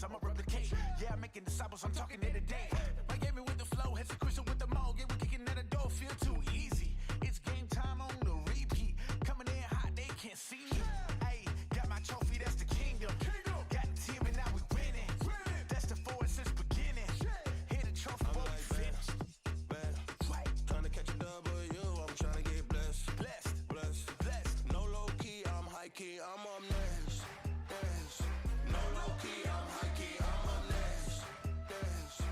process, I'ma replicate. Yeah, I'm making disciples, I'm talking day to day. Miami with the flow, heads to Crystal with the mall. Yeah, we kicking at the door, feel too easy. It's game time on the repeat. Coming in hot, they can't see me. Hey, got my trophy, that's the kingdom. Got the team and now we winning. That's the force since beginning. Hit the trophy, boy, we finished. Trying to catch a W, I'm trying to get blessed. Blessed. No low key, I'm high key, I'm up next. No low key, I'm high key, I'm up next.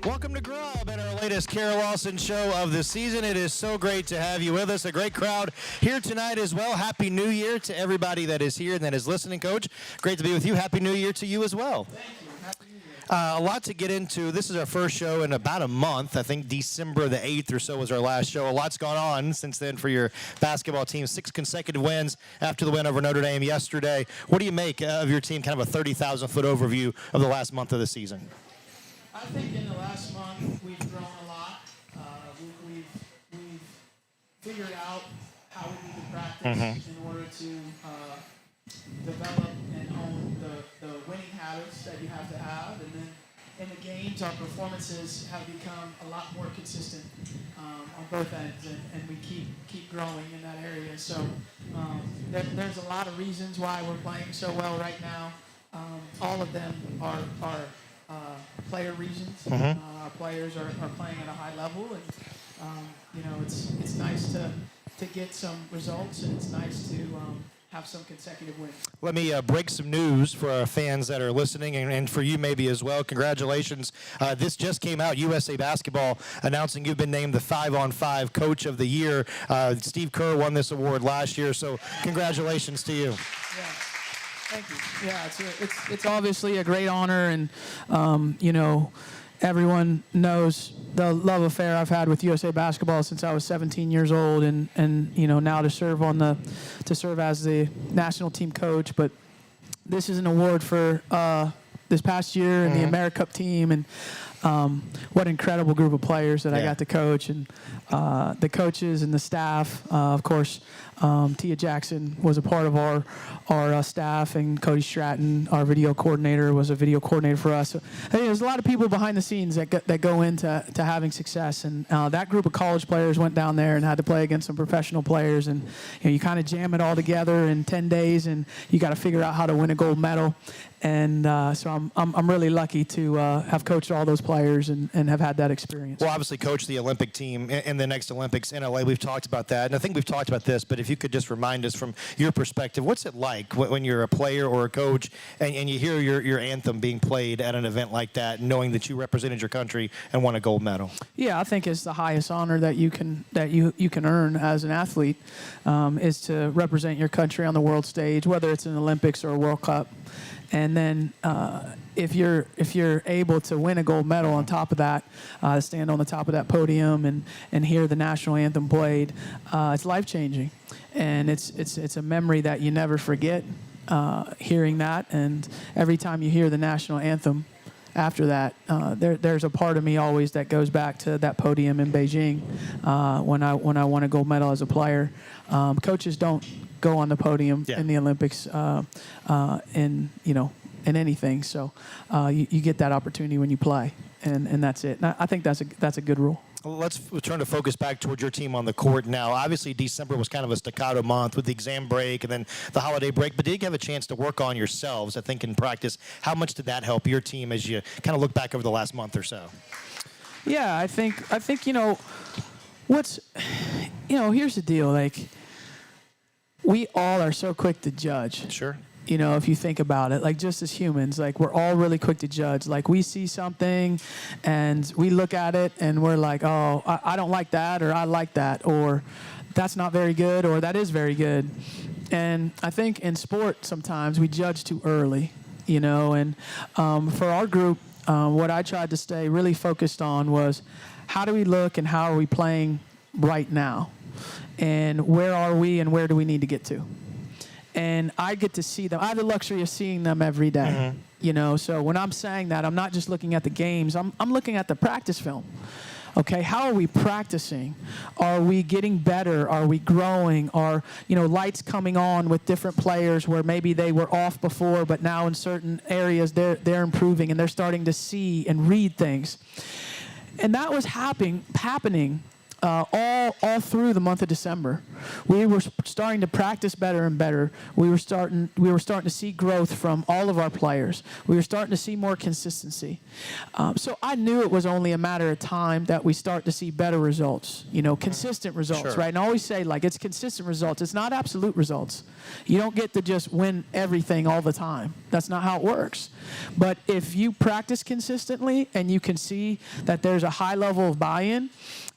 Welcome to Grub and our latest Kara Lawson show of the season. It is so great to have you with us. A great crowd here tonight as well. Happy New Year to everybody that is here and that is listening, Coach. Great to be with you. Happy New Year to you as well. Thank you. Happy New Year. A lot to get into. This is our first show in about a month. I think December the 8th or so was our last show. A lot's gone on since then for your basketball team. 6 consecutive wins after the win over Notre Dame yesterday. What do you make of your team? Kind of a 30,000-foot overview of the last month of the season. I think in the last month we've grown a lot. We've figured out how we need to practice in order to develop and own the winning habits that you have to have. And then in the games, our performances have become a lot more consistent on both ends, and we keep growing in that area. So there's a lot of reasons why we're playing so well right now. All of them are player reasons. Our players are playing at a high level, and it's nice to get some results, and it's nice to have some consecutive wins. Let me break some news for our fans that are listening, and for you maybe as well. Congratulations. This just came out, USA Basketball announcing you've been named the 5-on-5 Coach of the Year. Steve Kerr won this award last year, so congratulations to you. Yeah. Thank you. Yeah, it's obviously a great honor, and everyone knows the love affair I've had with USA Basketball since I was 17 years old, and now to serve as the national team coach. But this is an award for this past year and the AmeriCup team, and what an incredible group of players that I got to coach, and the coaches and the staff. Of course, Tia Jackson was a part of our staff, and Cody Stratton, our video coordinator, was a video coordinator for us. So, I think there's a lot of people behind the scenes that go into having success, and that group of college players went down there and had to play against some professional players, and you kind of jam it all together in 10 days, and you got to figure out how to win a gold medal. And so I'm really lucky to have coached all those players and have had that experience. Well, obviously coach the Olympic team in the next Olympics in LA. We've talked about that, and I think we've talked about this, but if you could just remind us from your perspective, what's it like when you're a player or a coach and you hear your anthem being played at an event like that, knowing that you represented your country and won a gold medal? Yeah, I think it's the highest honor that you can earn as an athlete, is to represent your country on the world stage, whether it's an Olympics or a World Cup. And then if you're able to win a gold medal on top of that, stand on the top of that podium and hear the national anthem played, it's life-changing. And it's a memory that you never forget, hearing that. And every time you hear the national anthem after that, there's a part of me always that goes back to that podium in Beijing when I won a gold medal as a player. Coaches don't go on the podium in the Olympics in anything. So you get that opportunity when you play, and that's it. And I think that's a good rule. Let's turn to focus back towards your team on the court now. Obviously, December was kind of a staccato month with the exam break and then the holiday break, but did you have a chance to work on yourselves, I think, in practice? How much did that help your team as you kind of look back over the last month or so? Yeah, I think here's the deal. Like, we all are so quick to judge. Sure. If you think about it, like, just as humans, like, we're all really quick to judge. Like, we see something and we look at it and we're like, oh, I don't like that, or I like that, or that's not very good, or that is very good. And I think in sport sometimes we judge too early, and for our group, what I tried to stay really focused on was, how do we look and how are we playing right now? And where are we and where do we need to get to? And I get to see them. I have the luxury of seeing them every day, So when I'm saying that, I'm not just looking at the games. I'm looking at the practice film. Okay, how are we practicing? Are we getting better? Are we growing? Are lights coming on with different players where maybe they were off before, but now in certain areas they're improving and they're starting to see and read things. And that was happening all through the month of December. We were starting to practice better and better. We were starting to see growth from all of our players. We were starting to see more consistency. So I knew it was only a matter of time that we start to see better results, consistent results, Sure. right? And I always say, like, it's consistent results. It's not absolute results. You don't get to just win everything all the time. That's not how it works. But if you practice consistently and you can see that there's a high level of buy-in,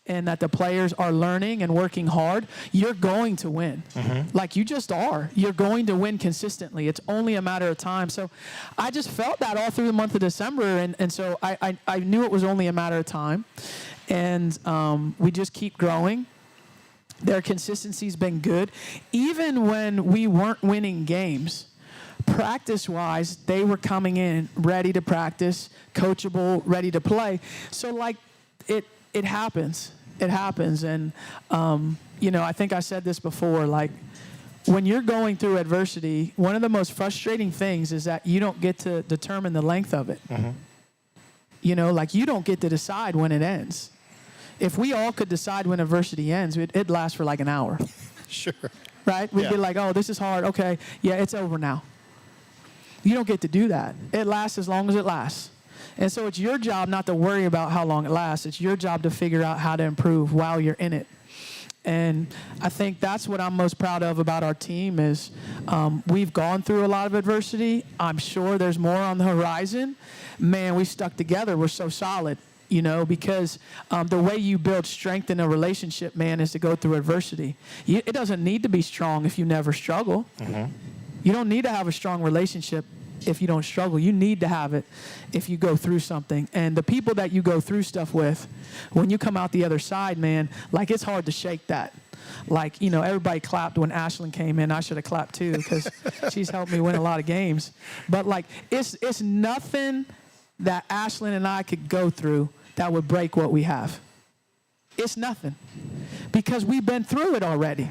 and that the players are learning and working hard, you're going to win. Like, you just are. You're going to win consistently. It's only a matter of time. So I just felt that all through the month of December, and so I knew it was only a matter of time. And we just keep growing. Their consistency's been good. Even when we weren't winning games, practice-wise, they were coming in ready to practice, coachable, ready to play. So, like, it happens. It happens. And, I think I said this before, like, when you're going through adversity, one of the most frustrating things is that you don't get to determine the length of it. Like, you don't get to decide when it ends. If we all could decide when adversity ends, it'd last for like an hour. Sure. Right? We'd be like, oh, this is hard. Okay, yeah, it's over now. You don't get to do that. It lasts as long as it lasts. And so it's your job not to worry about how long it lasts. It's your job to figure out how to improve while you're in it. And I think that's what I'm most proud of about our team is we've gone through a lot of adversity. I'm sure there's more on the horizon. Man, we stuck together. We're so solid, because the way you build strength in a relationship, man, is to go through adversity. It doesn't need to be strong if you never struggle. You don't need to have a strong relationship if you don't struggle. You need to have it if you go through something. And the people that you go through stuff with, when you come out the other side, man, like, it's hard to shake that. Like, everybody clapped when Ashlyn came in. I should have clapped too because she's helped me win a lot of games. But, like, it's nothing that Ashlyn and I could go through that would break what we have. It's nothing. Because we've been through it already.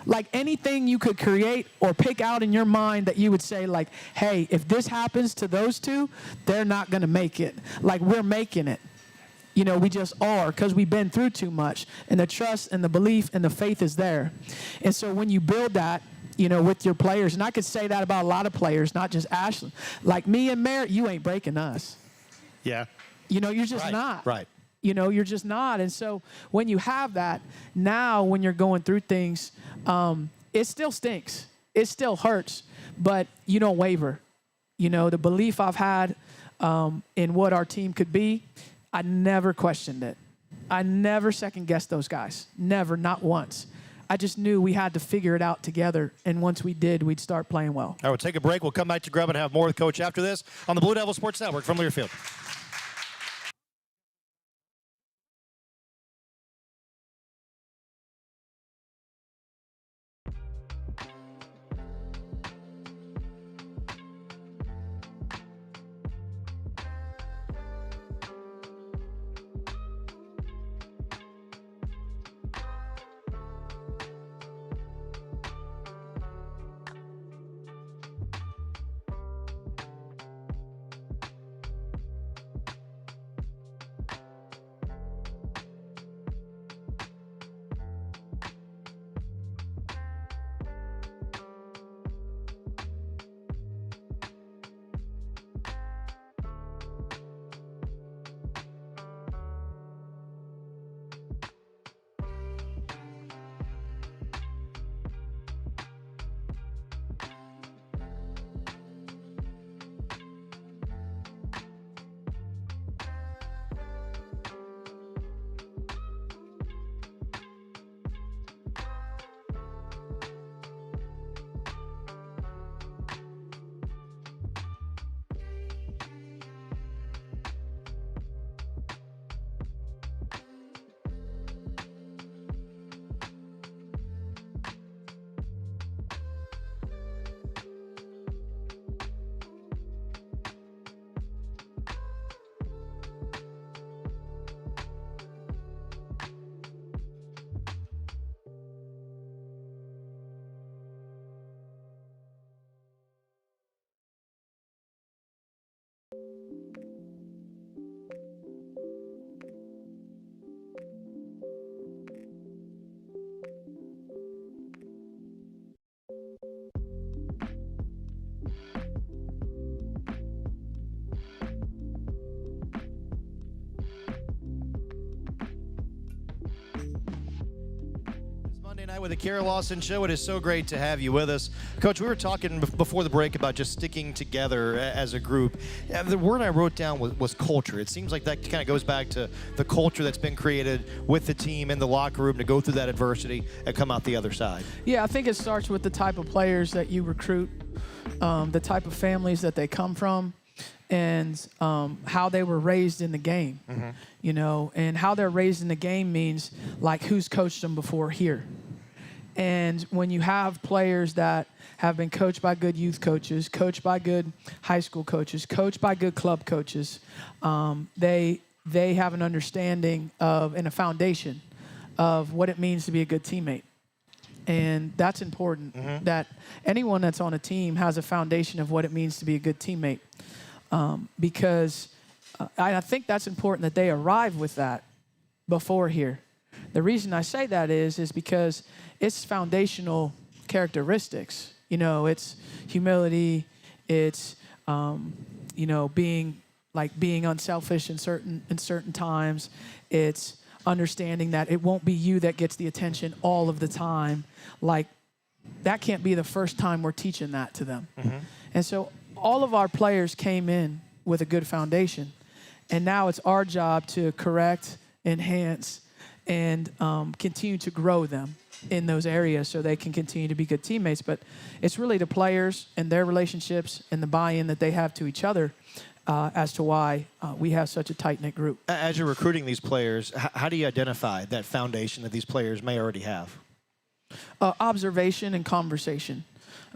Like, anything you could create or pick out in your mind that you would say, like, hey, if this happens to those two, they're not going to make it. Like, we're making it. We just are, because we've been through too much. And the trust and the belief and the faith is there. And so when you build that, with your players, and I could say that about a lot of players, not just Ashlyn. Like, me and Merritt, you ain't breaking us. Yeah. You're just not. Right. You're just not. And so when you have that, now when you're going through things, it still stinks. It still hurts, but you don't waver. The belief I've had in what our team could be, I never questioned it. I never second-guessed those guys. Never, not once. I just knew we had to figure it out together, and once we did, we'd start playing well. All right, we'll take a break. We'll come back to Grub and have more with Coach after this on the Blue Devil Sports Network from Learfield. Night with the Kara Lawson Show. It is so great to have you with us. Coach, we were talking before the break about just sticking together as a group. The word I wrote down was culture. It seems like that kind of goes back to the culture that's been created with the team in the locker room to go through that adversity and come out the other side. Yeah, I think it starts with the type of players that you recruit, the type of families that they come from, and how they were raised in the game, you know, and how they're raised in the game means like who's coached them before here. And when you have players that have been coached by good youth coaches, coached by good high school coaches, coached by good club coaches, they have an understanding of and a foundation of what it means to be a good teammate. And that's important, that anyone that's on a team has a foundation of what it means to be a good teammate. Because I think that's important that they arrive with that before here. The reason I say that is because it's foundational characteristics. You know, it's humility, it's you know, being unselfish in certain times. It's understanding that it won't be you that gets the attention all of the time. Like, that can't be the first time we're teaching that to them. And so all of our players came in with a good foundation. And now it's our job to correct, enhance, and continue to grow them in those areas so they can continue to be good teammates. But it's really the players and their relationships and the buy-in that they have to each other as to why we have such a tight-knit group. As you're recruiting these players, how do you identify that foundation that these players may already have? Observation and conversation.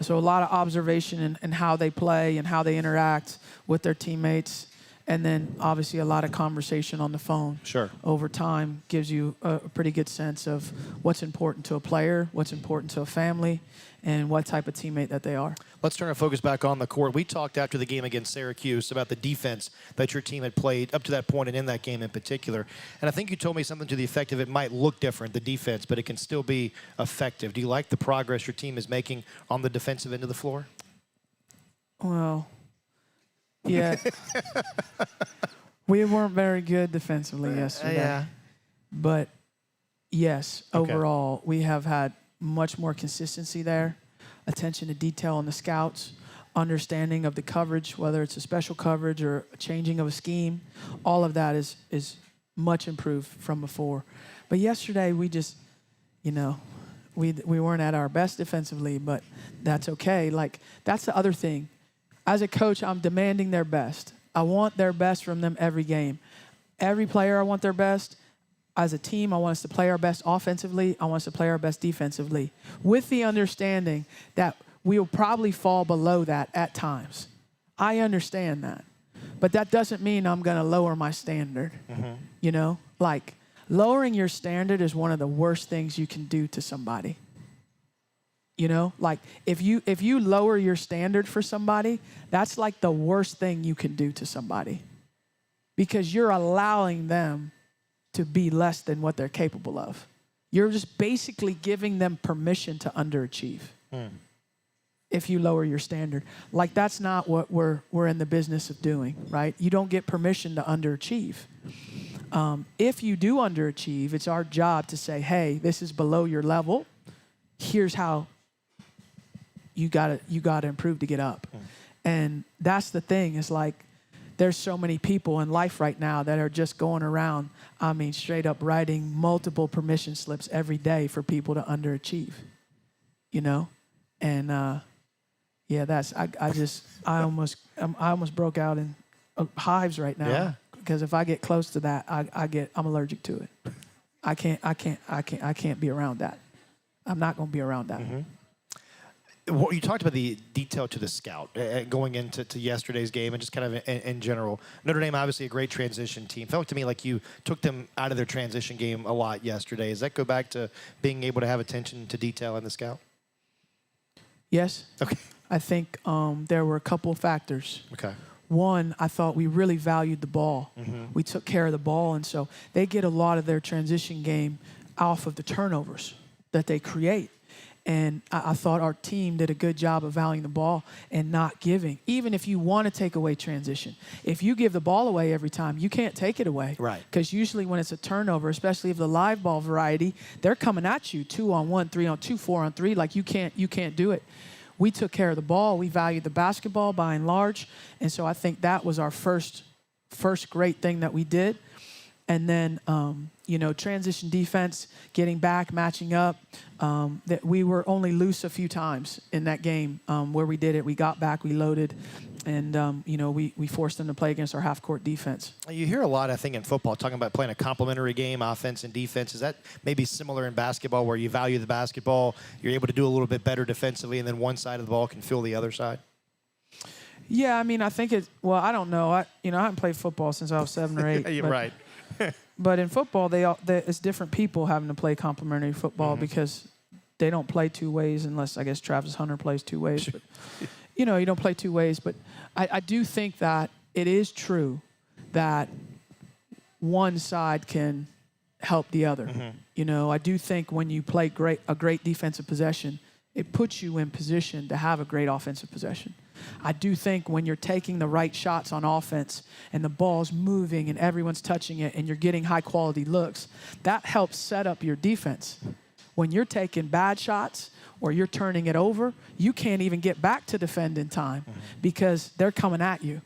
So a lot of observation in how they play and how they interact with their teammates. And then obviously a lot of conversation on the phone. Sure. Over time gives you a pretty good sense of what's important to a player, what's important to a family, and what type of teammate that they are. Let's turn our focus back on the court. We talked after the game against Syracuse about the defense that your team had played up to that point and in that game in particular. And I think you told me something to the effect of it might look different, the defense, but it can still be effective. Do you like the progress your team is making on the defensive end of the floor? Well, yeah. We weren't very good defensively yesterday. Yeah. But yes, Okay. overall, we have had much more consistency there, attention to detail on the scouts, understanding of the coverage, whether it's a special coverage or a changing of a scheme. All of that is much improved from before. But yesterday, we just, you know, we weren't at our best defensively, but that's okay. Like, that's the other thing. As a coach, I'm demanding their best. I want their best from them every game. Every player, I want their best. As a team, I want us to play our best offensively. I want us to play our best defensively, with the understanding that we'll probably fall below that at times. I understand that. But that doesn't mean I'm going to lower my standard. You know? Like, lowering your standard is one of the worst things you can do to somebody. You know, like if you lower your standard for somebody, that's like the worst thing you can do to somebody, because you're allowing them to be less than what they're capable of. You're just basically giving them permission to underachieve. If you lower your standard, like that's not what we're in the business of doing, right? You don't get permission to underachieve. If you do underachieve, it's our job to say, hey, this is below your level. Here's how you gotta improve to get up. And that's the thing, is like there's so many people in life right now that are just going around, I mean, straight up writing multiple permission slips every day for people to underachieve, you know? And yeah, that's, I almost broke out in hives right now. Yeah. Because if I get close to that, I'm allergic to it. I can't be around that. I'm not going to be around that. Well, you talked about the detail to the scout going into yesterday's game and just kind of in general. Notre Dame, obviously a great transition team. Felt to me like you took them out of their transition game a lot yesterday. Does that go back to being able to have attention to detail in the scout? Yes. Okay. I think there were a couple of factors. Okay. One, I thought we really valued the ball. We took care of the ball, and so they get a lot of their transition game off of the turnovers that they create. And I thought our team did a good job of valuing the ball and not giving. Even if you want to take away transition. If you give the ball away every time, you can't take it away. Right. Because usually when it's a turnover, especially if the live ball variety, they're coming at you 2-on-1, 3-on-2, 4-on-3. Like you can't do it. We took care of the ball. We valued the basketball by and large. And so I think that was our first great thing that we did. And then, transition defense, getting back, matching up. That we were only loose a few times in that game where we did it. We got back, we loaded, and, we forced them to play against our half-court defense. You hear a lot, I think, in football, talking about playing a complementary game, offense and defense. Is that maybe similar in basketball where you value the basketball, you're able to do a little bit better defensively, and then one side of the ball can fill the other side? Yeah, I mean, I think I don't know. I haven't played football since I was 7 or 8. You're right. But in football, it's different people having to play complementary football because they don't play two ways unless, I guess, Travis Hunter plays two ways. But, you don't play two ways. But I do think that it is true that one side can help the other. I do think when you play a great defensive possession, it puts you in position to have a great offensive possession. I do think when you're taking the right shots on offense and the ball's moving and everyone's touching it and you're getting high-quality looks, that helps set up your defense. When you're taking bad shots or you're turning it over, you can't even get back to defend in time because they're coming at you.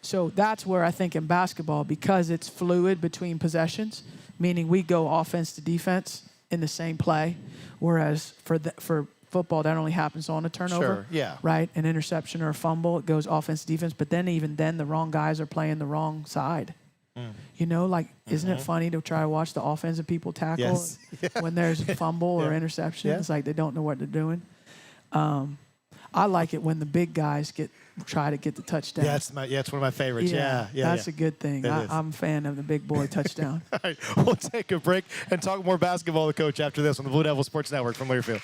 So that's where I think in basketball, because it's fluid between possessions, meaning we go offense to defense in the same play, whereas for football, that only happens on a turnover. Sure, yeah. Right? An interception or a fumble, it goes offense, defense. But then even then, the wrong guys are playing the wrong side. Isn't it funny to try to watch the offensive people tackle Yes. when there's a fumble or interception? It's like they don't know what they're doing. I like it when the big guys try to get the touchdown. Yeah, it's one of my favorites. Yeah. That's a good thing. I'm a fan of the big boy touchdown. All right, we'll take a break and talk more basketball with Coach after this on the Blue Devil Sports Network from Learfield.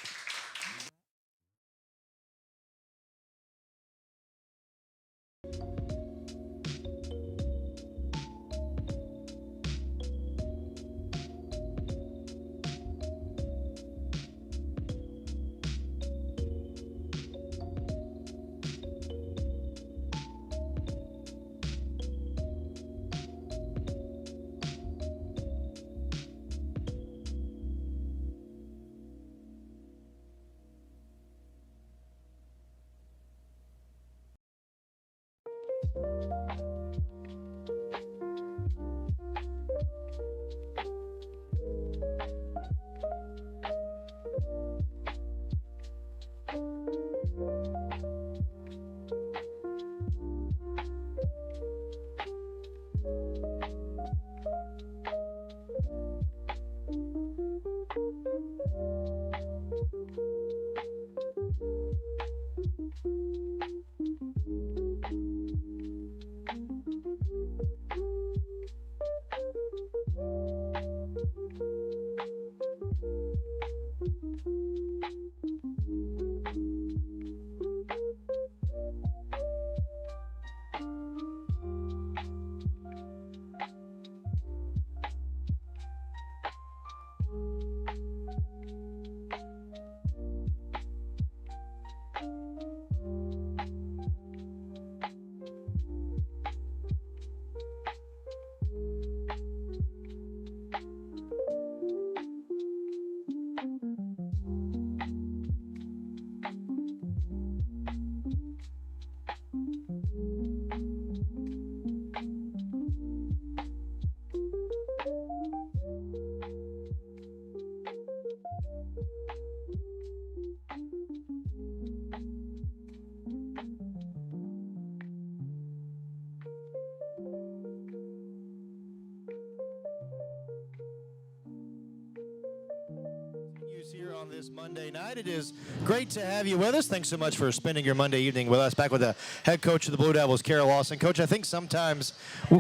Here on this Monday night. It is great to have you with us. Thanks so much for spending your Monday evening with us. Back with the head coach of the Blue Devils, Lawson. Coach, I think sometimes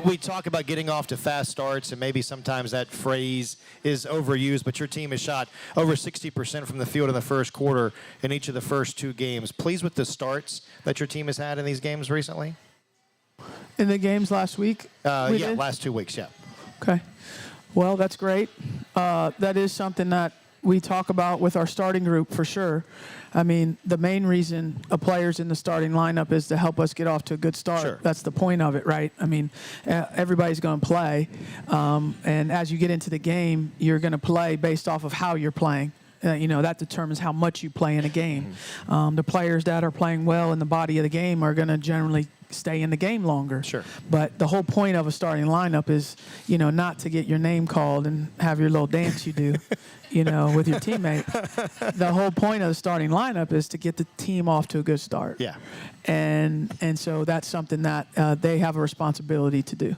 we talk about getting off to fast starts, and maybe sometimes that phrase is overused, but your team has shot over 60% from the field in the first quarter in each of the first two games. Pleased with the starts that your team has had in these games recently? In the games last week? Last 2 weeks, yeah. Okay. Well, that's great. That is something that we talk about with our starting group for sure. I mean, the main reason a player's in the starting lineup is to help us get off to a good start. Sure. That's the point of it, right? I mean, everybody's going to play. And as you get into the game, you're going to play based off of how you're playing. That determines how much you play in a game. The players that are playing well in the body of the game are going to generally stay in the game longer. Sure. But the whole point of a starting lineup is, not to get your name called and have your little dance you do, with your teammate. The whole point of the starting lineup is to get the team off to a good start. Yeah. And so that's something that they have a responsibility to do.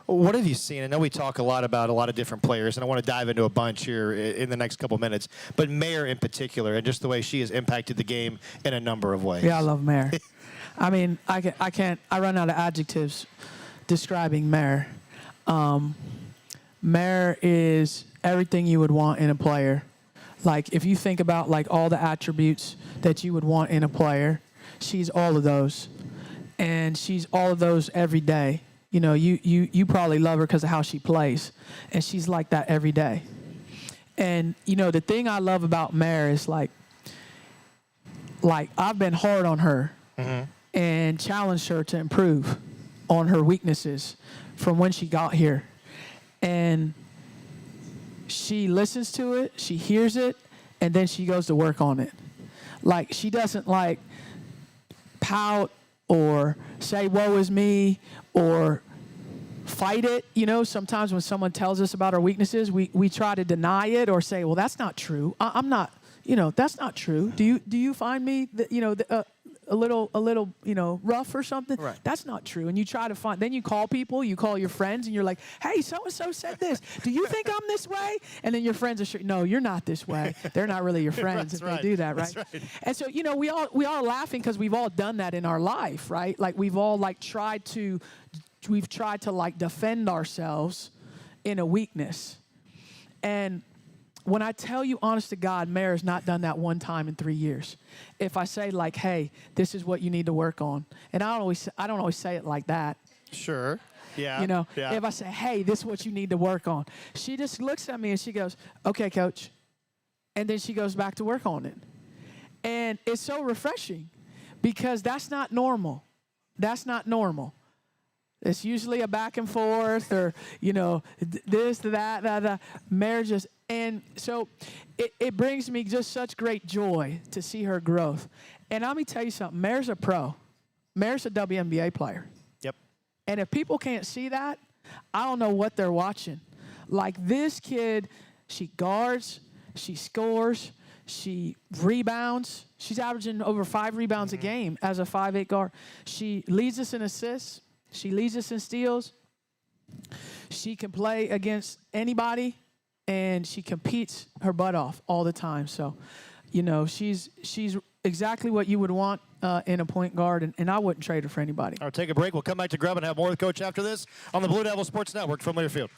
What have you seen? I know we talk a lot about a lot of different players, and I want to dive into a bunch here in the next couple minutes. But Mare in particular, and just the way she has impacted the game in a number of ways. Yeah, I love Mare. I mean, I run out of adjectives describing Mare. Mare is everything you would want in a player. Like, if you think about, like, all the attributes that you would want in a player, she's all of those. And she's all of those every day. You probably love her because of how she plays. And she's like that every day. And, the thing I love about Mare is, like I've been hard on her and challenged her to improve on her weaknesses from when she got here. And she listens to it, she hears it, and then she goes to work on it. Like, she doesn't, pout or say, woe is me, or fight it. Sometimes when someone tells us about our weaknesses, we try to deny it or say, well, that's not true. I'm not, that's not true. Do you find me, a little, rough or something? Right. That's not true. And you try to find, then you call people, you call your friends, and you're like, hey, so-and-so said this. Do you think I'm this way? And then your friends are sure, no, you're not this way. They're not really your friends if they do that, right? That's right. And so, we all laughing because we've all done that in our life, right? Like, we've all tried to defend ourselves in a weakness. And when I tell you, honest to God, Mare has not done that one time in 3 years. If I say, hey, this is what you need to work on, and I don't always say it like that. Sure. Yeah. Yeah. If I say, hey, this is what you need to work on, she just looks at me and she goes, okay, coach. And then she goes back to work on it. And it's so refreshing because that's not normal. That's not normal. It's usually a back and forth or, this, that. Marriages. And so it brings me just such great joy to see her growth. And let me tell you something. Mare's a pro. Mare's a WNBA player. Yep. And if people can't see that, I don't know what they're watching. Like, this kid, she guards, she scores, she rebounds. She's averaging over 5 rebounds a game as a 5'8" guard. She leads us in assists. She leads us in steals. She can play against anybody, and she competes her butt off all the time. So, she's exactly what you would want in a point guard, and I wouldn't trade her for anybody. All right, take a break. We'll come back to Grub and have more with Coach after this on the Blue Devil Sports Network from Learfield.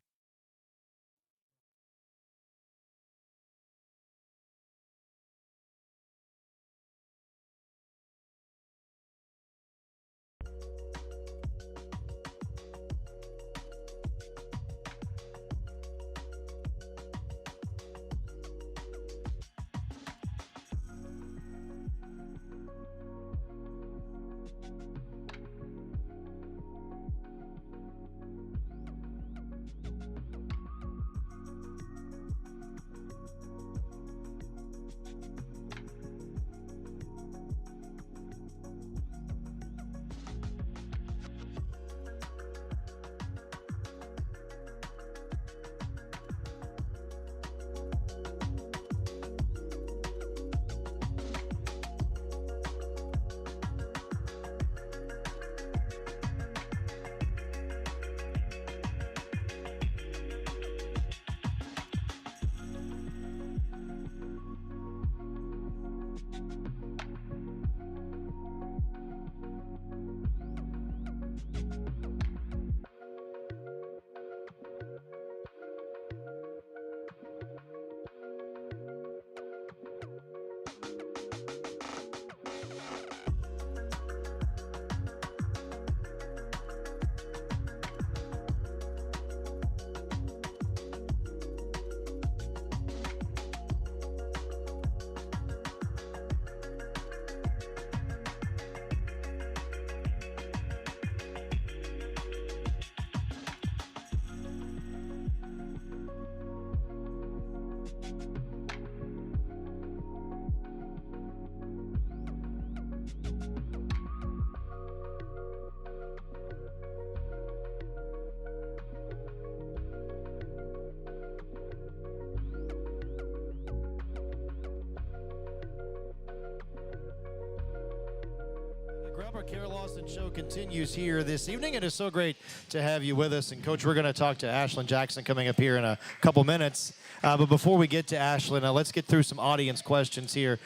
Lawson show continues here this evening. It is so great to have you with us. And, Coach, we're going to talk to Ashlyn Jackson coming up here in a couple minutes. But before we get to Ashlyn, let's get through some audience questions here.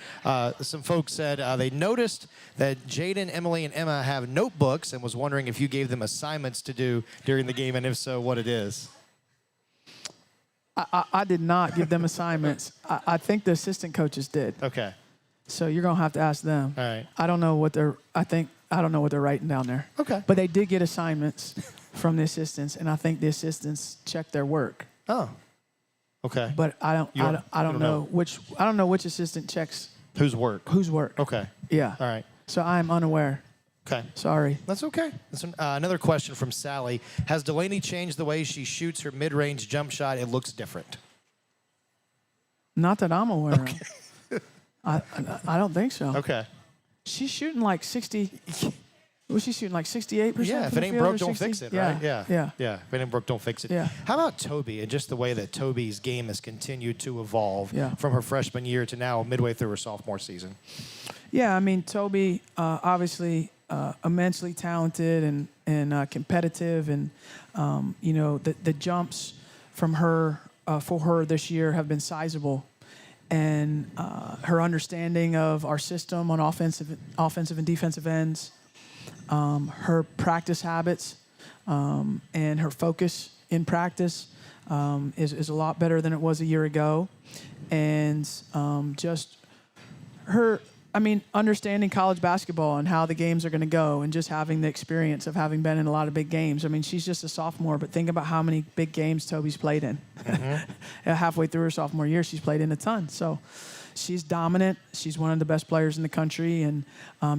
Some folks said they noticed that Jaden, Emily, and Emma have notebooks and was wondering if you gave them assignments to do during the game, and if so, what it is. I did not give them assignments. I think the assistant coaches did. Okay. So you're going to have to ask them. All right. I don't know what they're writing down there. Okay. But they did get assignments from the assistants, and I think the assistants checked their work. Oh. Okay. But I don't know which assistant checks whose work. Okay. Yeah. All right. So I'm unaware. Okay. Sorry. That's okay. Another question from Sally. Has Delaney changed the way she shoots her mid-range jump shot? It looks different. Not that I'm aware of. I don't think so. Okay. She's shooting like 60. Was she shooting like 68%? Yeah, if it ain't broke, don't fix it, right? Yeah. If it ain't broke, don't fix it. Yeah. How about Toby and just the way that Toby's game has continued to evolve from her freshman year to now midway through her sophomore season? Yeah, I mean, Toby, obviously immensely talented and competitive. And, the jumps from her, for her this year have been sizable. And her understanding of our system on offensive and defensive ends, her practice habits, and her focus in practice is a lot better than it was a year ago. And just her, understanding college basketball and how the games are going to go, and just having the experience of having been in a lot of big games. I mean, she's just a sophomore, but think about how many big games Toby's played in. Mm-hmm. Halfway through her sophomore year, she's played in a ton. So she's dominant. She's one of the best players in the country, and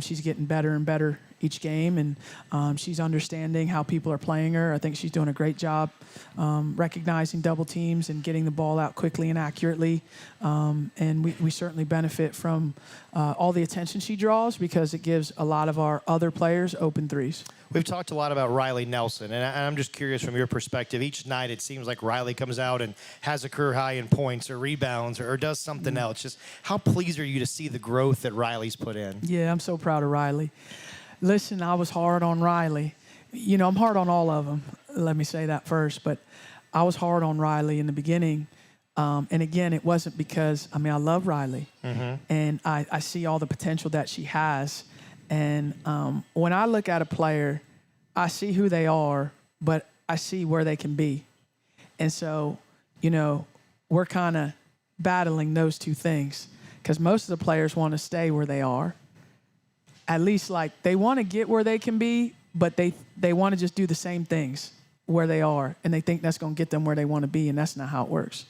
she's getting better and better each game, and she's understanding how people are playing her. I think she's doing a great job recognizing double teams and getting the ball out quickly and accurately. And we certainly benefit from all the attention she draws, because it gives a lot of our other players open threes. We've talked a lot about Riley Nelson, and I'm just curious from your perspective. Each night it seems like Riley comes out and has a career high in points or rebounds or does something else. Just how pleased are you to see the growth that Riley's put in? Yeah, I'm so proud of Riley. Listen, I was hard on Riley. I'm hard on all of them. Let me say that first. But I was hard on Riley in the beginning. And again, it wasn't because, I love Riley. Mm-hmm. And I see all the potential that she has. And when I look at a player, I see who they are, but I see where they can be. And so, we're kind of battling those two things, because most of the players want to stay where they are. At least, they want to get where they can be, but they want to just do the same things where they are, and they think that's going to get them where they want to be, and that's not how it works.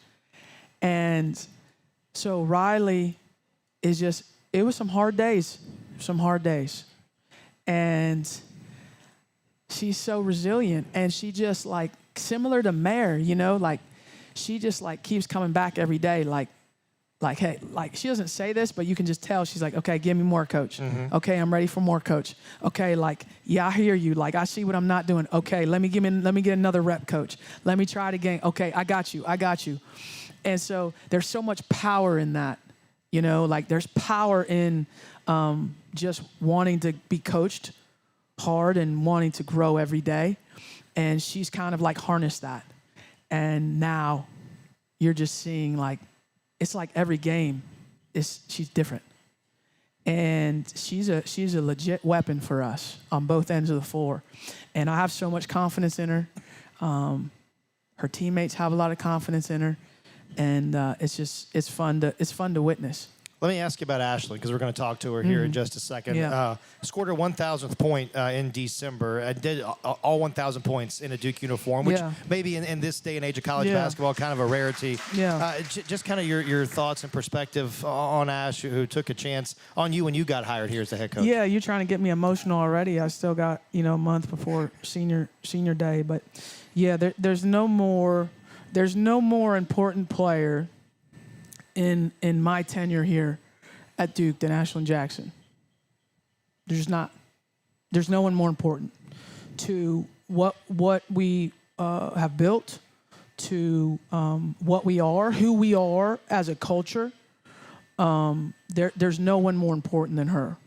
And so Riley is just, it was some hard days. And she's so resilient, and she just, similar to Mare, she just, keeps coming back every day, hey, she doesn't say this, but you can just tell. She's like, okay, give me more, coach. Mm-hmm. Okay, I'm ready for more, coach. Okay, yeah, I hear you. I see what I'm not doing. Okay, let me get another rep, coach. Let me try it again. Okay, I got you. And so there's so much power in that, there's power in just wanting to be coached hard and wanting to grow every day. And she's kind of harnessed that. And now you're just seeing it's like every game she's different. And she's a legit weapon for us on both ends of the floor. And I have so much confidence in her. Her teammates have a lot of confidence in her. And it's fun to witness. Let me ask you about Ashlyn, because we're going to talk to her here in just a second. Yeah. Scored her 1,000th point in December. Did all 1,000 points in a Duke uniform, which maybe in this day and age of college basketball, kind of a rarity. Yeah. Just kind of your thoughts and perspective on Ash, who took a chance on you when you got hired here as the head coach. Yeah, you're trying to get me emotional already. I still got a month before senior day, but yeah, there's no more important player in my tenure here at Duke than Ashlyn Jackson. There's not. There's no one more important to what we have built, to what we are, who we are as a culture. There's no one more important than her.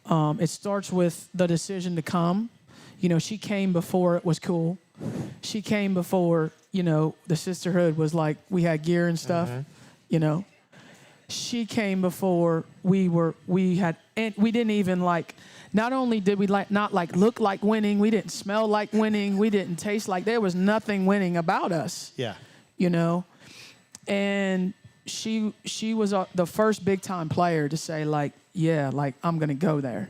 It starts with the decision to come. You know, she came before it was cool. She came before, you know, the sisterhood was like, we had gear and stuff, you know. She came before we didn't even like, not only did we not look like winning, we didn't smell like winning, we didn't taste like, there was nothing winning about us. Yeah. You know. And she was the first big time player to say like, yeah, like I'm going to go there.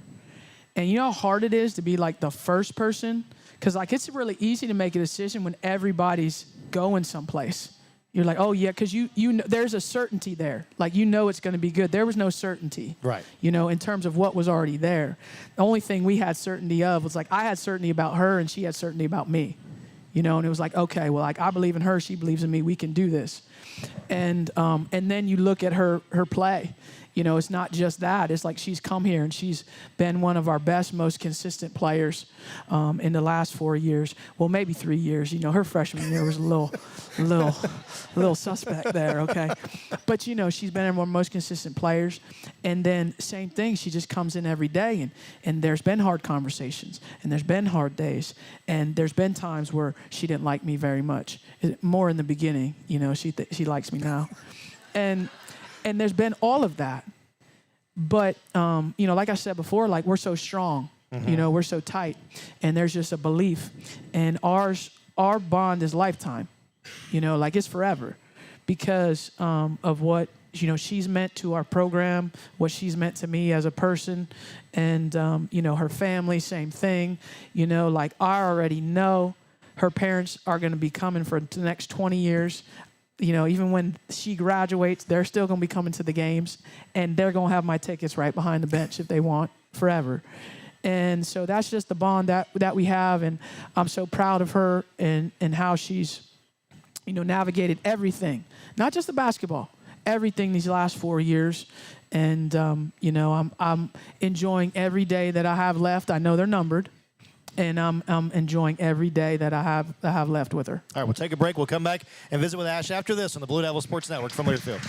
And you know how hard it is to be like the first person? Because like it's really easy to make a decision when everybody's going someplace. You're like, oh yeah, because you know, there's a certainty there. Like you know it's going to be good. There was no certainty, Right? You know, in terms of what was already there. The only thing we had certainty of was like I had certainty about her and she had certainty about me. You know, and it was like, okay, well, like I believe in her, she believes in me. We can do this. And then you look at her play. You know, it's not just that. It's like she's come here and she's been one of our best, most consistent players in the last 4 years. Well, maybe 3 years. You know, her freshman year was a little suspect there, okay? But, you know, she's been one of our most consistent players. And then same thing, she just comes in every day. And there's been hard conversations. And there's been hard days. And there's been times where she didn't like me very much. More in the beginning, you know, she likes me now. And there's been all of that. But, you know, like I said before, like we're so strong, you know, we're so tight. And there's just a belief. And our bond is lifetime, you know, like it's forever because of what, you know, she's meant to our program, what she's meant to me as a person. And, you know, her family, same thing. You know, like I already know her parents are going to be coming for the next 20 years. You know, even when she graduates, they're still going to be coming to the games, and they're going to have my tickets right behind the bench if they want forever. And so that's just the bond that we have, and I'm so proud of her and how she's, you know, navigated everything, not just the basketball, everything these last 4 years. And, you know, I'm enjoying every day that I have left. I know they're numbered. And I'm enjoying every day that I have left with her. All right, we'll take a break. We'll come back and visit with Ash after this on the Blue Devil Sports Network from Learfield.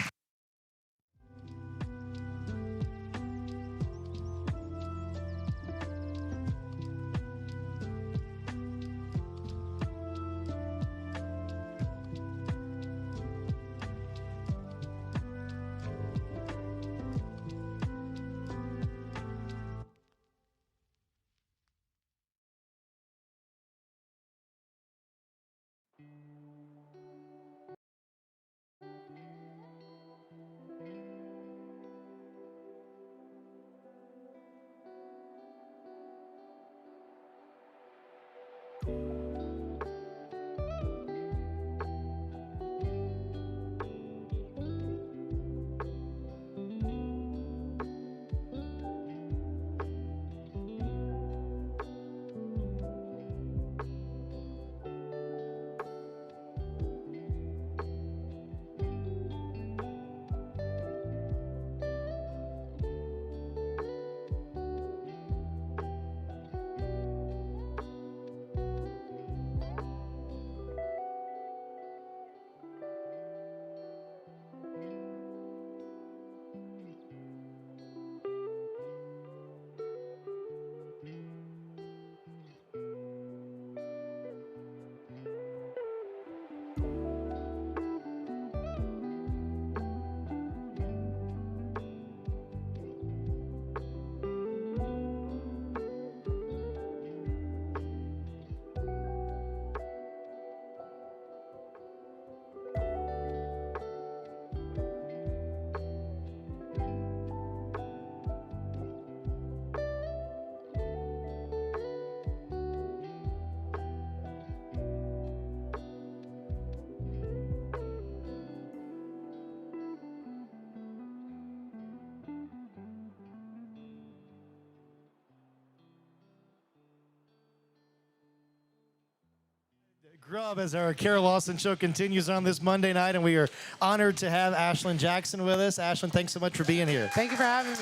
Grub, as our Carol Lawson show continues on this Monday night, and we are honored to have Ashlyn Jackson with us. Ashlyn, thanks so much for being here. Thank you for having me.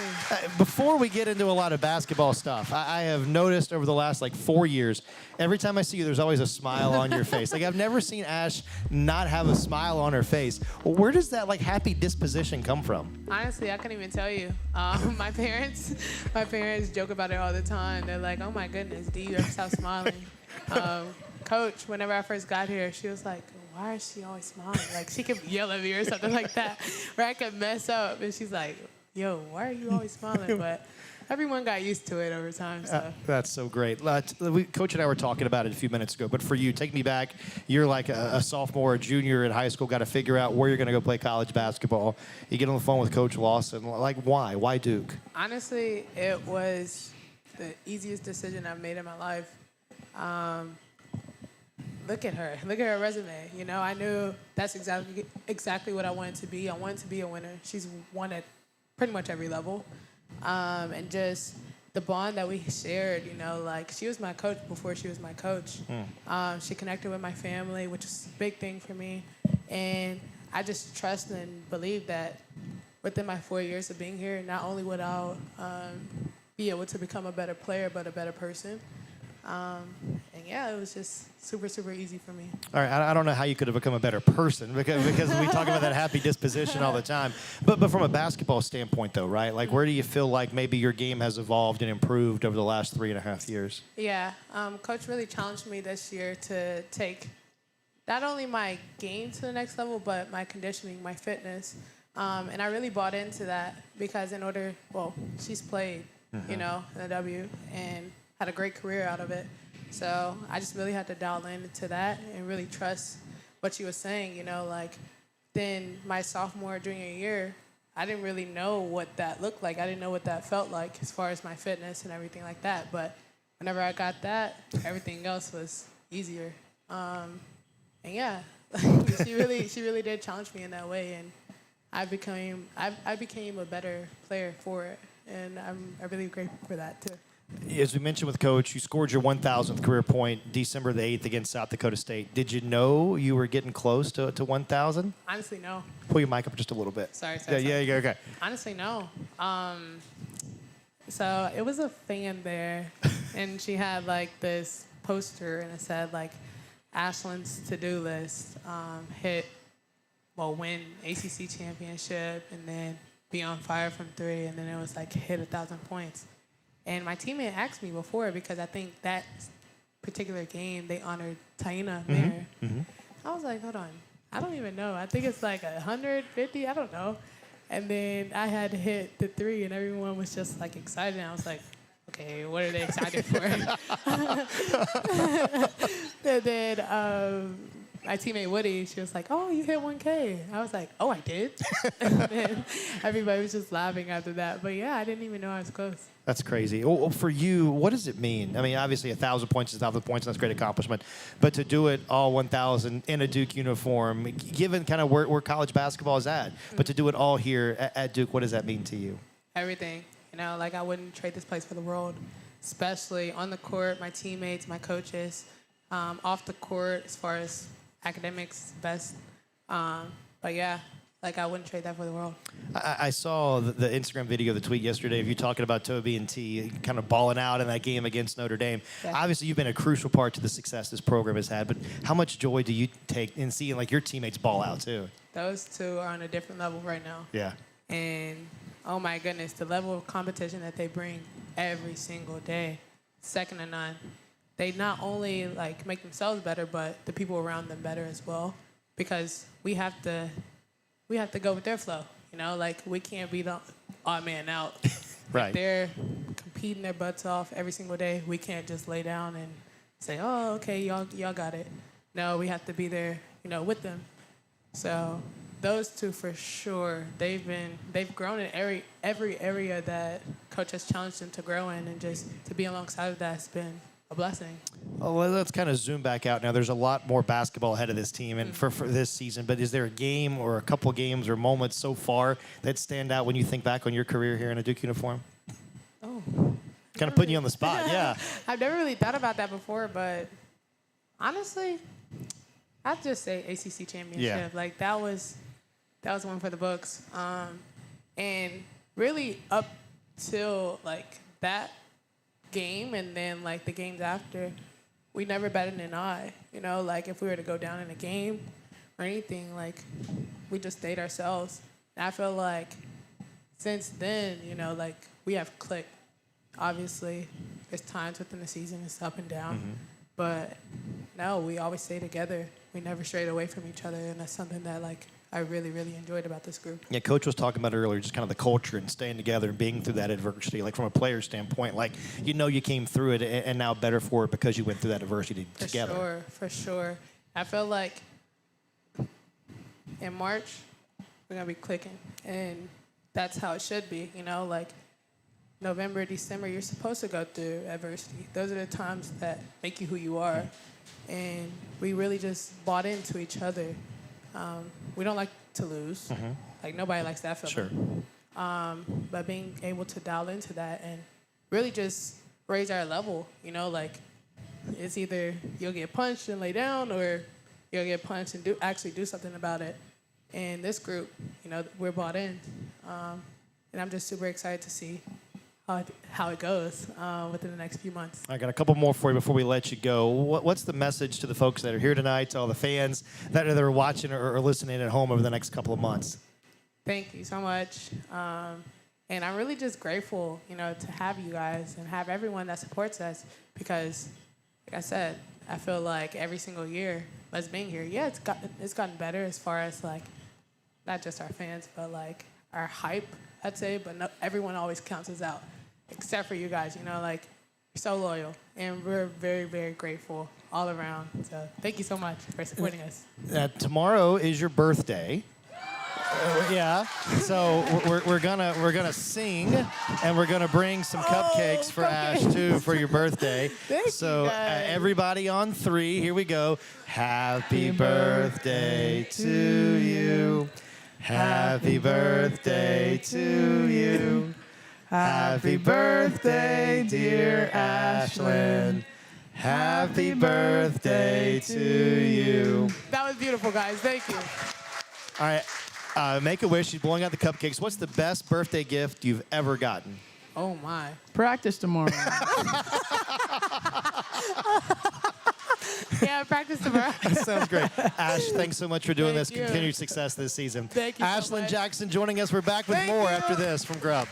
Before we get into a lot of basketball stuff, I have noticed over the last 4 years, every time I see you, there's always a smile on your face. I've never seen Ash not have a smile on her face. Well, where does that happy disposition come from? Honestly, I couldn't even tell you. My parents joke about it all the time. They're like, "Oh my goodness, do you ever stop smiling?" Coach, whenever I first got here, she was like, "Why is she always smiling?" She could yell at me or something like that, where I could mess up. And she's like, "Yo, why are you always smiling?" But everyone got used to it over time. So. That's so great. Coach and I were talking about it a few minutes ago, but for you, take me back. You're like a sophomore or junior in high school, got to figure out where you're going to go play college basketball. You get on the phone with Coach Lawson. Why? Why Duke? Honestly, it was the easiest decision I've made in my life. Look at her. Look at her resume. I knew that's exactly what I wanted to be. I wanted to be a winner. She's won at pretty much every level. And just the bond that we shared, she was my coach before she was my coach. She connected with my family, which is a big thing for me. And I just trust and believe that within my 4 years of being here, not only would I be able to become a better player, but a better person. And yeah, it was just super, super easy for me. All right, I don't know how you could have become a better person because we talk about that happy disposition all the time. But from a basketball standpoint, though, right? Where do you feel like maybe your game has evolved and improved over the last 3.5 years? Yeah, Coach really challenged me this year to take not only my game to the next level, but my conditioning, my fitness. And I really bought into that because she's played, in the W, and had a great career out of it. So I just really had to dial into that and really trust what she was saying, then my sophomore, junior year, I didn't really know what that looked like. I didn't know what that felt like as far as my fitness and everything like that. But whenever I got that, everything else was easier. And yeah, she really did challenge me in that way. And I became a better player for it. And I'm really grateful for that too. As we mentioned with Coach, you scored your 1,000th career point December the 8th against South Dakota State. Did you know you were getting close to 1,000? Honestly, no. Pull your mic up just a little bit. Sorry. Yeah, okay. Honestly, no. So it was a fan there, and she had this poster, and it said Ashlyn's to-do list, win ACC championship, and then be on fire from 3, and then it was hit 1,000 points. And my teammate asked me before because I think that particular game they honored Taina Mayer. I was like, hold on, I don't even know. I think it's 150. I don't know. And then I had to hit the 3, and everyone was just excited. And I was like, okay, what are they excited for? And then my teammate Woody, she was like, "Oh, you hit 1K." I was like, "Oh, I did." And then everybody was just laughing after that. But yeah, I didn't even know I was close. That's crazy. Well, for you, what does it mean? I mean, obviously 1,000 points is 1,000 points, and that's a great accomplishment. But to do it all 1,000 in a Duke uniform, given kind of where college basketball is at, but to do it all here at Duke, what does that mean to you? Everything. I wouldn't trade this place for the world, especially on the court, my teammates, my coaches, off the court as far as academics, best. But yeah, I wouldn't trade that for the world. I saw the Instagram video, the tweet yesterday of you talking about Toby and T kind of balling out in that game against Notre Dame. Yeah. Obviously, you've been a crucial part to the success this program has had, but how much joy do you take in seeing your teammates ball out too? Those two are on a different level right now. Yeah. And oh my goodness, the level of competition that they bring every single day, second to none. They not only make themselves better, but the people around them better as well, because we have to go with their flow. We can't be the odd man out. Right. They're competing their butts off every single day. We can't just lay down and say, "Oh, okay, y'all got it." No, we have to be there, with them. So those two for sure, they've grown in every area that Coach has challenged them to grow in, and just to be alongside of that's been a blessing. Oh, well, let's kind of zoom back out now. There's a lot more basketball ahead of this team and for this season, but is there a game or a couple games or moments so far that stand out when you think back on your career here in a Duke uniform? Oh. Kind of putting you on the spot, yeah. I've never really thought about that before, but honestly, I'd just say ACC championship. Yeah. Like that was one for the books. And really up till like that game and then like the games after, we never batted an eye. You know, like if we were to go down in a game or anything, like we just stayed ourselves. And I feel like since then, you know, like we have clicked. Obviously, there's times within the season it's up and down, but no, we always stay together. We never strayed away from each other, and that's something that like I really, really enjoyed about this group. Yeah, Coach was talking about earlier, just kind of the culture and staying together and being through that adversity. Like from a player standpoint, like you know you came through it and now better for it because you went through that adversity together. For sure. I feel like in March we're gonna be clicking, and that's how it should be. You know, like November, December, you're supposed to go through adversity. Those are the times that make you who you are, and we really just bought into each other. We don't like to lose. Like nobody likes that feeling. Sure. But being able to dial into that and really just raise our level, you know, like it's either you'll get punched and lay down or you'll get punched and actually do something about it. And this group, you know, we're bought in. And I'm just super excited to see how it goes within the next few months. I got a couple more for you before we let you go. What's the message to the folks that are here tonight, to all the fans that are watching or listening at home over the next couple of months? Thank you so much. And I'm really just grateful, you know, to have you guys and have everyone that supports us because, like I said, I feel like every single year, us being here, yeah, it's gotten better as far as like not just our fans, but like our hype, I'd say. But no, everyone always counts us out, except for you guys. You know, like you're so loyal, and we're very, very grateful all around. So thank you so much for supporting us. Tomorrow is your birthday. Yeah, so we're gonna sing, and we're gonna bring some cupcakes for Ash too for your birthday. Thank you, guys. Everybody on 3, here we go. Happy birthday to you. Happy birthday to you. Happy birthday, dear Ashlyn. Happy birthday to you. That was beautiful, guys. Thank you. All right. Make a wish. She's blowing out the cupcakes. What's the best birthday gift you've ever gotten? Oh my. Practice tomorrow. Yeah, practice tomorrow. That sounds great. Ash, thanks so much for doing Thank this. you. Continued success this season. Thank you so Ashlyn much. Jackson joining us. We're back with Thank more you. after this from Grub.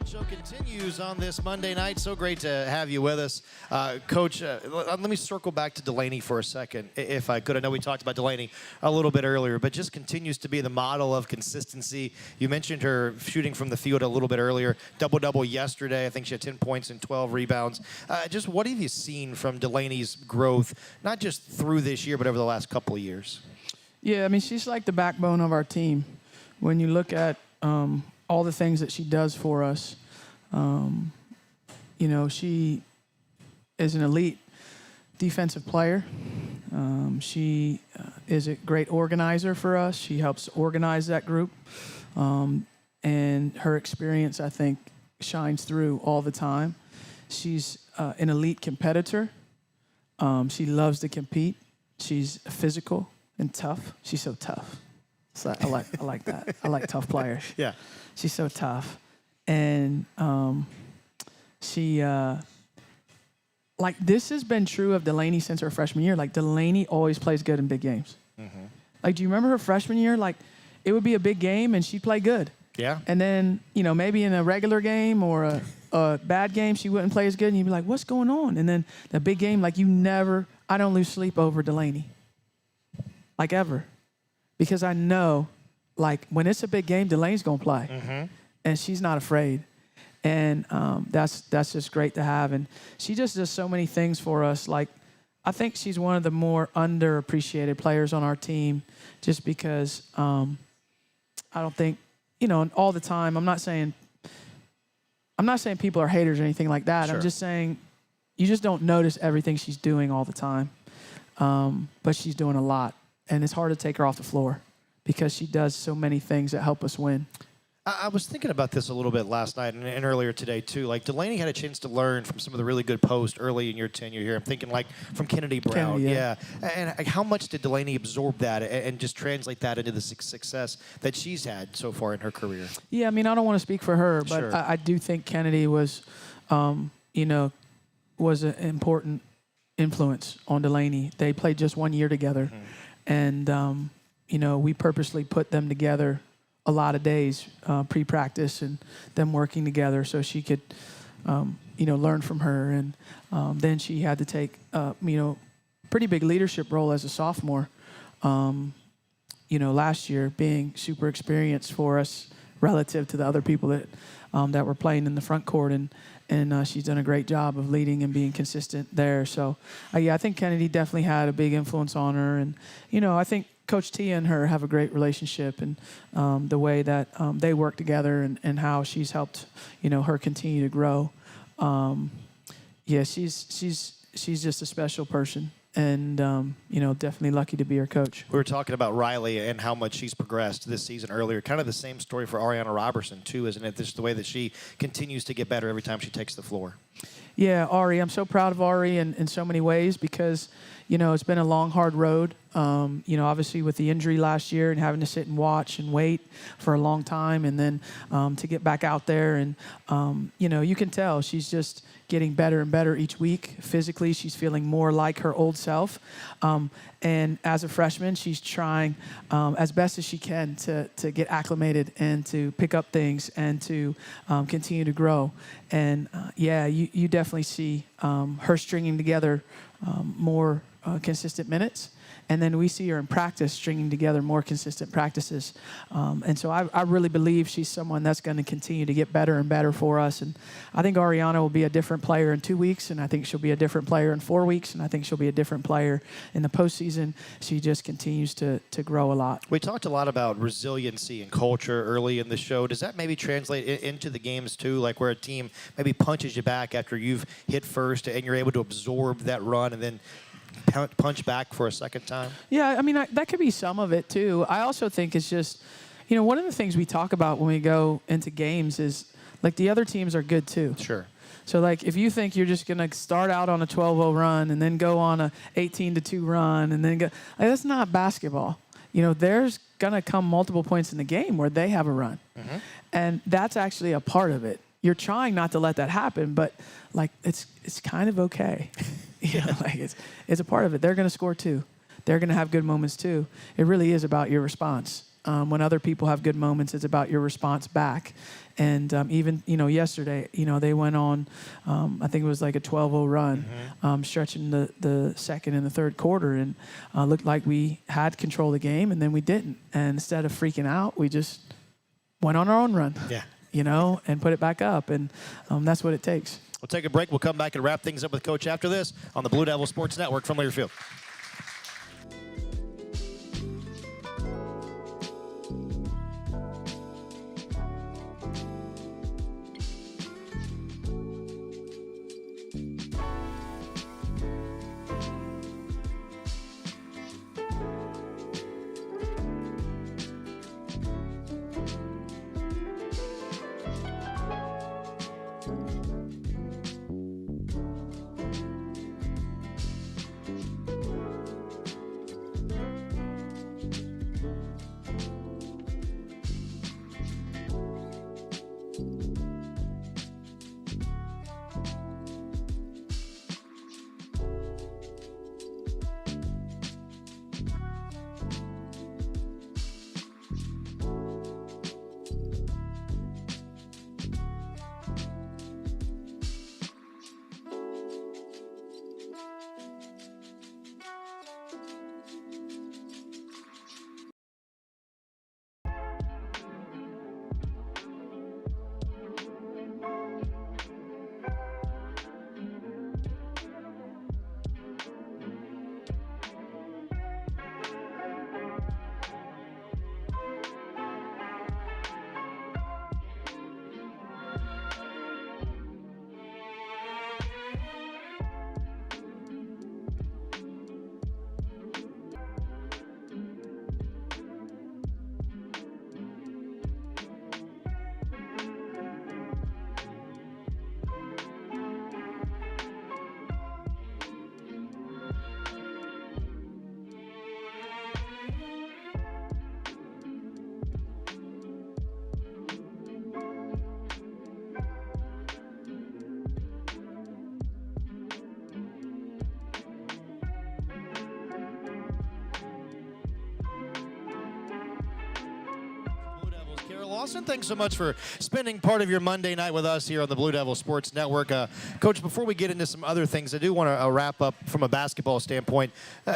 Show continues on this Monday night. So great to have you with us. Coach, let me circle back to Delaney for a second, if I could. I know we talked about Delaney a little bit earlier, but just continues to be the model of consistency. You mentioned her shooting from the field a little bit earlier. Double-double yesterday. I think she had 10 points and 12 rebounds. Just what have you seen from Delaney's growth, not just through this year, but over the last couple of years? Yeah, I mean, she's like the backbone of our team. When you look at all the things that she does for us, she is an elite defensive player. She is a great organizer for us. She helps organize that group. And her experience, I think, shines through all the time. She's an elite competitor. She loves to compete. She's physical and tough. She's so tough. So I like that. I like tough players. Yeah. She's so tough. And she, this has been true of Delaney since her freshman year. Like, Delaney always plays good in big games. Mm-hmm. Like, do you remember her freshman year? Like, it would be a big game, and she'd play good. Yeah. And then, maybe in a regular game or a bad game, she wouldn't play as good, and you'd be like, what's going on? And then the big game, like, I don't lose sleep over Delaney. Like, ever. Because I know, like, when it's a big game, Delaney's going to play. Mm-hmm. And she's not afraid. And that's just great to have. And she just does so many things for us. Like, I think she's one of the more underappreciated players on our team just because I don't think, all the time, I'm not saying people are haters or anything like that. Sure. I'm just saying you just don't notice everything she's doing all the time. But she's doing a lot. And it's hard to take her off the floor because she does so many things that help us win. I was thinking about this a little bit last night and earlier today, too. Like, Delaney had a chance to learn from some of the really good posts early in your tenure here. I'm thinking, like, from Kennedy Brown. Kennedy, yeah. And how much did Delaney absorb that and just translate that into the success that she's had so far in her career? Yeah, I mean, I don't want to speak for her, but Sure. I do think Kennedy was, was an important influence on Delaney. They played just 1 year together. Mm-hmm. And, we purposely put them together a lot of days pre-practice and them working together so she could, learn from her. And then she had to take, pretty big leadership role as a sophomore, last year, being super experienced for us relative to the other people that were playing in the front court. And she's done a great job of leading and being consistent there. So, I think Kennedy definitely had a big influence on her. And, I think Coach Tia and her have a great relationship, and the way that they work together and how she's helped, her continue to grow. She's just a special person. And, definitely lucky to be her coach. We were talking about Riley and how much she's progressed this season earlier. Kind of the same story for Ariana Robertson, too, isn't it? This is the way that she continues to get better every time she takes the floor. Yeah, Ari. I'm so proud of Ari in so many ways because, it's been a long, hard road. Obviously with the injury last year and having to sit and watch and wait for a long time. And then to get back out there and, you can tell she's just getting better and better each week. Physically, she's feeling more like her old self. And as a freshman, she's trying as best as she can to get acclimated and to pick up things and to continue to grow. And you definitely see her stringing together more consistent minutes. And then we see her in practice stringing together more consistent practices. And so I really believe she's someone that's going to continue to get better and better for us. And I think Ariana will be a different player in 2 weeks, and I think she'll be a different player in 4 weeks, and I think she'll be a different player in the postseason. She just continues to grow a lot. We talked a lot about resiliency and culture early in the show. Does that maybe translate into the games, too, like where a team maybe punches you back after you've hit first and you're able to absorb that run and then punch back for a second time? Yeah, I mean, that could be some of it, too. I also think it's just, one of the things we talk about when we go into games is, like, the other teams are good, too. Sure. So, like, if you think you're just going to start out on a 12-0 run and then go on a 18-2 run and then go, that's not basketball. There's going to come multiple points in the game where they have a run. Mm-hmm. And that's actually a part of it. You're trying not to let that happen, but, like, it's kind of okay. It's a part of it. They're going to score too. They're going to have good moments too. It really is about your response. When other people have good moments, it's about your response back. And even, yesterday, they went on, I think it was like a 12-0 run, stretching the second and the third quarter, and looked like we had control of the game, and then we didn't. And instead of freaking out, we just went on our own run, and put it back up. And that's what it takes. We'll take a break. We'll come back and wrap things up with Coach after this on the Blue Devil Sports Network from Learfield. Lawson, thanks so much for spending part of your Monday night with us here on the Blue Devil Sports Network. Coach, before we get into some other things, I do want to wrap up from a basketball standpoint,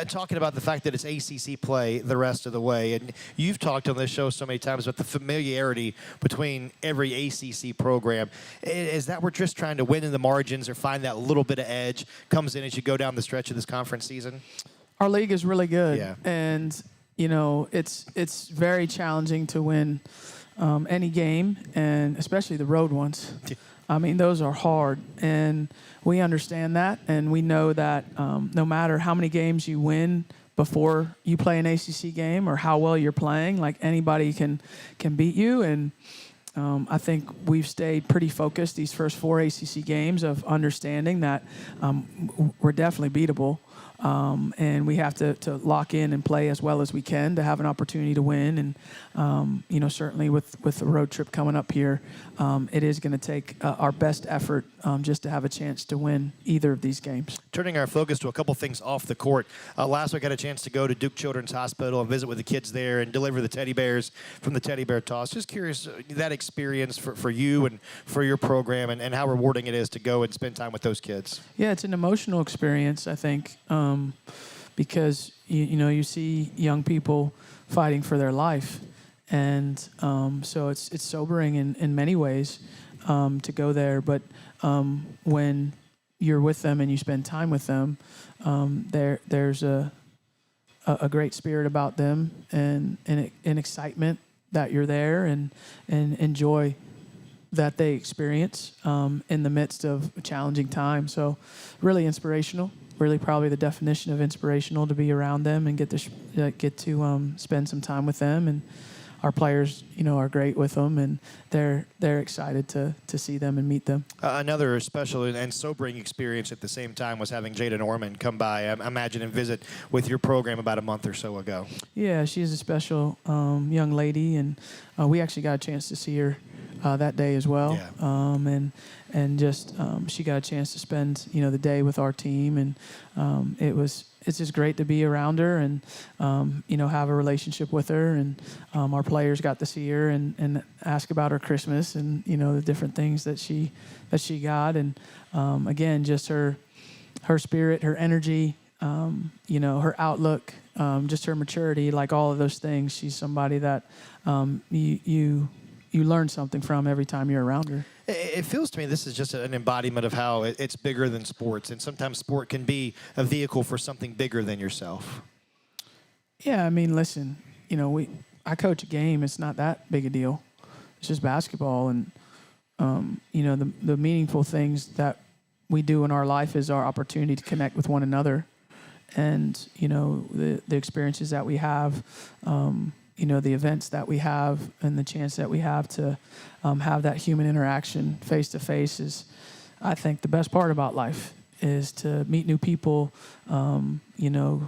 talking about the fact that it's ACC play the rest of the way. And you've talked on this show so many times about the familiarity between every ACC program. Is that we're just trying to win in the margins or find that little bit of edge comes in as you go down the stretch of this conference season? Our league is really good. Yeah. And, it's very challenging to win any game, and especially the road ones. I mean, those are hard, and we understand that, and we know that no matter how many games you win before you play an ACC game or how well you're playing, like anybody can beat you. And I think we've stayed pretty focused these first 4 ACC games of understanding that we're definitely beatable. And we have to lock in and play as well as we can to have an opportunity to win. And, certainly with the road trip coming up here, it is going to take our best effort just to have a chance to win either of these games. Turning our focus to a couple things off the court. Last week I had a chance to go to Duke Children's Hospital and visit with the kids there and deliver the teddy bears from the teddy bear toss. Just curious, that experience for you and for your program and how rewarding it is to go and spend time with those kids. Yeah, it's an emotional experience, I think, because, you see young people fighting for their life. And so it's sobering in many ways to go there. But when you're with them and you spend time with them, there's a great spirit about them and excitement that you're there and enjoy that they experience in the midst of a challenging time. So really inspirational. Really probably the definition of inspirational to be around them and get to spend some time with them. And our players, are great with them, and they're excited to see them and meet them. Another special and sobering experience at the same time was having Jada Norman come by, I imagine, and visit with your program about a month or so ago. Yeah, she's a special young lady, and we actually got a chance to see her that day as well. Yeah. And just she got a chance to spend the day with our team, and it was it's just great to be around her and, have a relationship with her. And our players got to see her and ask about her Christmas and, the different things that she got. And, again, just her spirit, her energy, her outlook, just her maturity, like all of those things. She's somebody that you learn something from every time you're around her. It feels to me this is just an embodiment of how it's bigger than sports, and sometimes sport can be a vehicle for something bigger than yourself. Yeah, I mean, listen, I coach a game. It's not that big a deal. It's just basketball, and the meaningful things that we do in our life is our opportunity to connect with one another, and the experiences that we have. The events that we have and the chance that we have to have that human interaction face to face is, I think, the best part about life is to meet new people,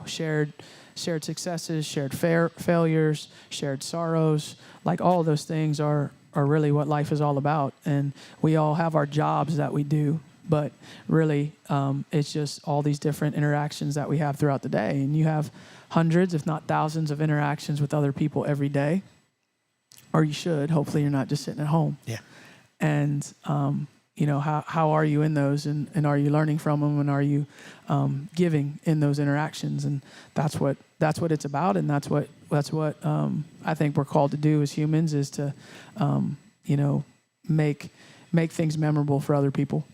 shared successes, shared failures, shared sorrows. Like all of those things are really what life is all about. And we all have our jobs that we do, but really it's just all these different interactions that we have throughout the day. And you have hundreds, if not thousands, of interactions with other people every day, or you should. Hopefully you're not just sitting at home. Yeah. And, how are you in those, and are you learning from them, and are you giving in those interactions? And that's what it's about, and that's what I think we're called to do as humans, is to, make things memorable for other people.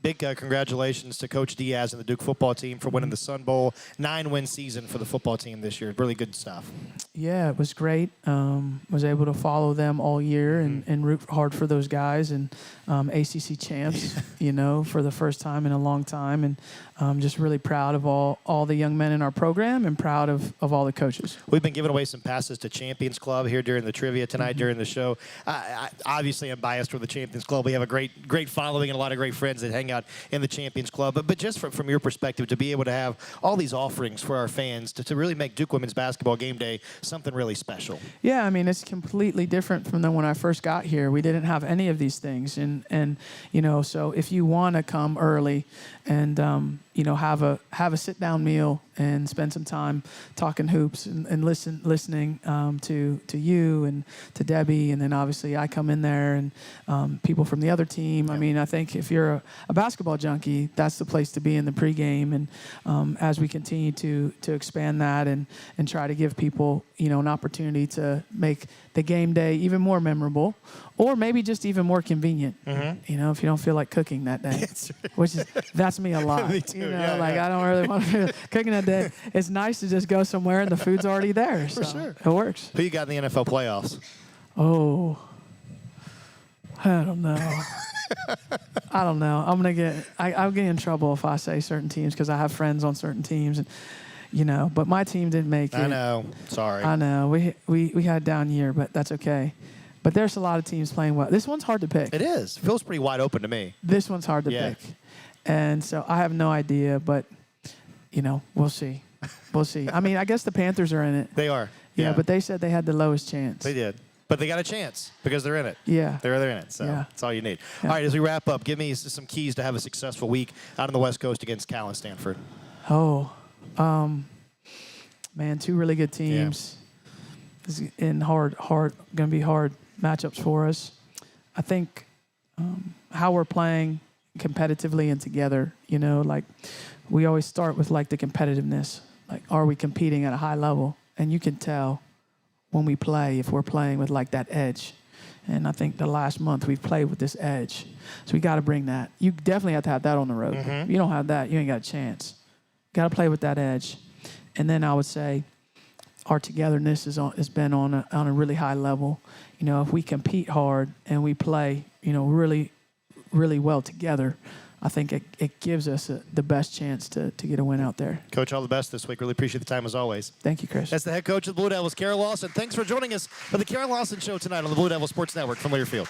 Big congratulations to Coach Diaz and the Duke football team for winning the Sun Bowl. 9-win season for the football team this year. Really good stuff. Yeah, it was great. Was able to follow them all year and root hard for those guys, and ACC champs, for the first time in a long time. And just really proud of all the young men in our program, and proud of all the coaches. We've been giving away some passes to Champions Club here during the trivia tonight, during the show. Obviously, I'm biased for the Champions Club. We have a great following and a lot of great friends that hang out in the Champions Club. But just from your perspective, to be able to have all these offerings for our fans to really make Duke women's basketball game day something really special. Yeah, I mean, it's completely different from when I first got here. We didn't have any of these things. And so if you want to come early and, have a sit-down meal and spend some time talking hoops and listening to you and to Debbie, and then obviously I come in there and people from the other team. I mean, I think if you're a basketball junkie, that's the place to be in the pregame. And as we continue to expand that and try to give people, an opportunity to make the game day even more memorable, or maybe just even more convenient. Mm-hmm. If you don't feel like cooking that day, that's me a lot. Me too. I don't really want to feel cooking that day. It's nice to just go somewhere and the food's already there. For so sure. It works. Who you got in the NFL playoffs? Oh, I don't know. I don't know. I'll get in trouble if I say certain teams, because I have friends on certain teams, and but my team didn't make it. I know. Sorry. I know. We had a down year, but that's okay. But there's a lot of teams playing well. This one's hard to pick. It is. Feels pretty wide open to me. This one's hard to pick. And so I have no idea, but, we'll see. We'll see. I mean, I guess the Panthers are in it. They are. Yeah, but they said they had the lowest chance. They did. But they got a chance because they're in it. Yeah. They're in it. So that's all you need. Yeah. All right, as we wrap up, give me some keys to have a successful week out on the West Coast against Cal and Stanford. Oh, man, two really good teams. Yeah. This is in going to be hard matchups for us. I think how we're playing competitively and together, we always start with the competitiveness. Are we competing at a high level? And you can tell when we play if we're playing with that edge. And I think the last month we've played with this edge. So we got to bring that. You definitely have to have that on the road. Mm-hmm. If you don't have that, you ain't got a chance. Got to play with that edge. And then I would say our togetherness has been on a really high level. If we compete hard and we play, really, really well together, I think it gives us the best chance to get a win out there. Coach, all the best this week. Really appreciate the time as always. Thank you, Chris. That's the head coach of the Blue Devils, Karen Lawson. Thanks for joining us for the Karen Lawson Show tonight on the Blue Devil Sports Network from Learfield.